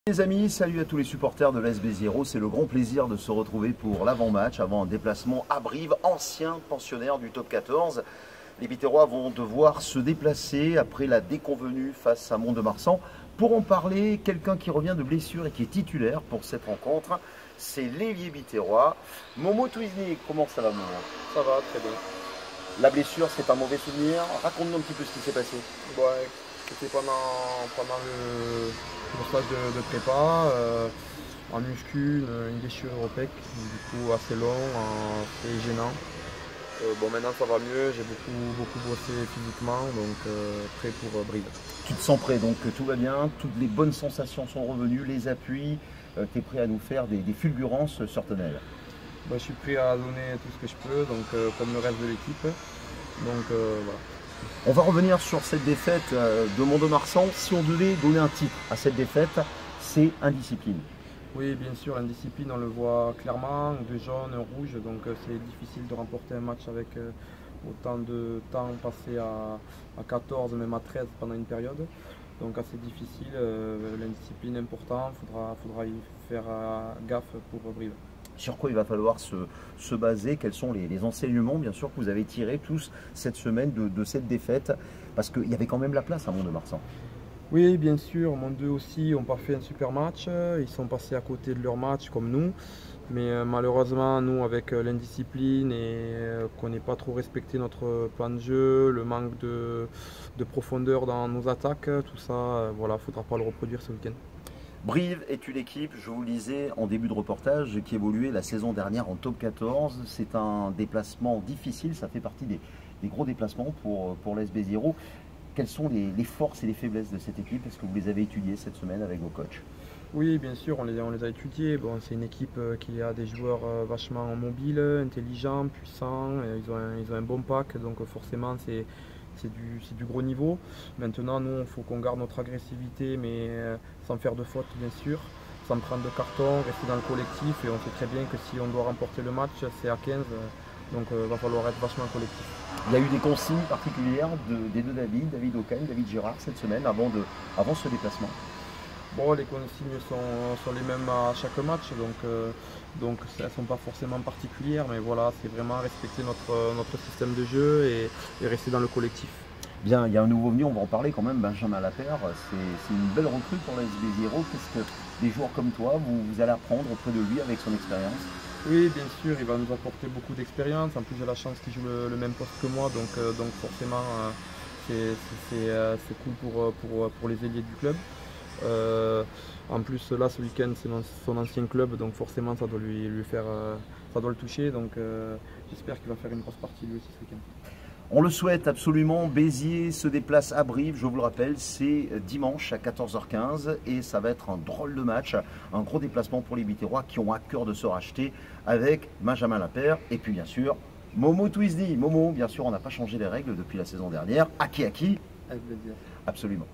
Les amis, salut à tous les supporters de l'AS Béziers. C'est le grand plaisir de se retrouver pour l'avant-match avant un déplacement à Brive, ancien pensionnaire du top 14. Les Biterrois vont devoir se déplacer après la déconvenue face à Mont-de-Marsan. Pour en parler, quelqu'un qui revient de blessure et qui est titulaire pour cette rencontre, c'est l'ailier biterrois. Momo Touizni, comment ça va Momo? Ça va, très bien. La blessure, c'est un mauvais souvenir. Raconte-nous un petit peu ce qui s'est passé. Ouais, c'était pendant le stage de prépa, en muscu, une déchirure au pec, du coup assez long, assez gênant. Bon, maintenant ça va mieux, j'ai beaucoup bossé physiquement, donc prêt pour Brive. Tu te sens prêt, donc tout va bien, toutes les bonnes sensations sont revenues, les appuis, tu es prêt à nous faire des fulgurances sur ton aile. Bah, je suis prêt à donner tout ce que je peux, donc, comme le reste de l'équipe. Donc voilà. On va revenir sur cette défaite de Mont-de-Marsan. Si on devait donner un titre à cette défaite, c'est indiscipline. Oui, bien sûr, l'indiscipline, on le voit clairement, deux jaunes, un rouge, donc c'est difficile de remporter un match avec autant de temps passé à 14, même à 13 pendant une période. Donc assez difficile, l'indiscipline est importante, faudra y faire gaffe pour Brive. Sur quoi il va falloir se baser? Quels sont les enseignements, bien sûr, que vous avez tirés tous cette semaine de cette défaite? Parce qu'il y avait quand même la place à Mont-de-Marsan. Oui, bien sûr, Mont 2 aussi n'ont pas fait un super match. Ils sont passés à côté de leur match comme nous. Mais malheureusement, nous, avec l'indiscipline et qu'on n'ait pas trop respecté notre plan de jeu, le manque de profondeur dans nos attaques, tout ça, voilà, il ne faudra pas le reproduire ce week-end. Brive est une équipe, je vous le disais en début de reportage, qui évoluait la saison dernière en top 14. C'est un déplacement difficile, ça fait partie des gros déplacements pour l'AS Béziers. Quelles sont les forces et les faiblesses de cette équipe? Est-ce que vous les avez étudiées cette semaine avec vos coachs? Oui, bien sûr, on les a étudiés. Bon, c'est une équipe qui a des joueurs vachement mobiles, intelligents, puissants. Ils ont un bon pack, donc forcément c'est du gros niveau. Maintenant, nous, il faut qu'on garde notre agressivité, mais sans faire de fautes, bien sûr, sans prendre de carton, rester dans le collectif. Et on sait très bien que si on doit remporter le match, c'est à 15. Donc il va falloir être vachement collectif. Il y a eu des consignes particulières des deux David Ocagne, David Girard, cette semaine, avant ce déplacement? Bon, les consignes sont les mêmes à chaque match, donc elles ne sont pas forcément particulières, mais voilà, c'est vraiment respecter notre système de jeu et rester dans le collectif. Bien, il y a un nouveau venu, on va en parler quand même, Benjamin Lapère. C'est une belle recrue pour l'AS Béziers. Qu'est-ce que des joueurs comme toi, vous allez apprendre auprès de lui avec son expérience? Oui, bien sûr, il va nous apporter beaucoup d'expérience. En plus, j'ai la chance qu'il joue le même poste que moi, donc forcément, c'est cool pour les ailiers du club. En plus, là, ce week-end, c'est son ancien club, donc forcément, ça doit ça doit le toucher. Donc, j'espère qu'il va faire une grosse partie lui aussi ce week-end. On le souhaite absolument. Béziers se déplace à Brive, je vous le rappelle, c'est dimanche à 14h15 et ça va être un drôle de match, un gros déplacement pour les Biterrois qui ont à cœur de se racheter avec Benjamin Lapère et puis bien sûr Momo Touizni. Momo, bien sûr, on n'a pas changé les règles depuis la saison dernière. Aki, Avec plaisir. absolument.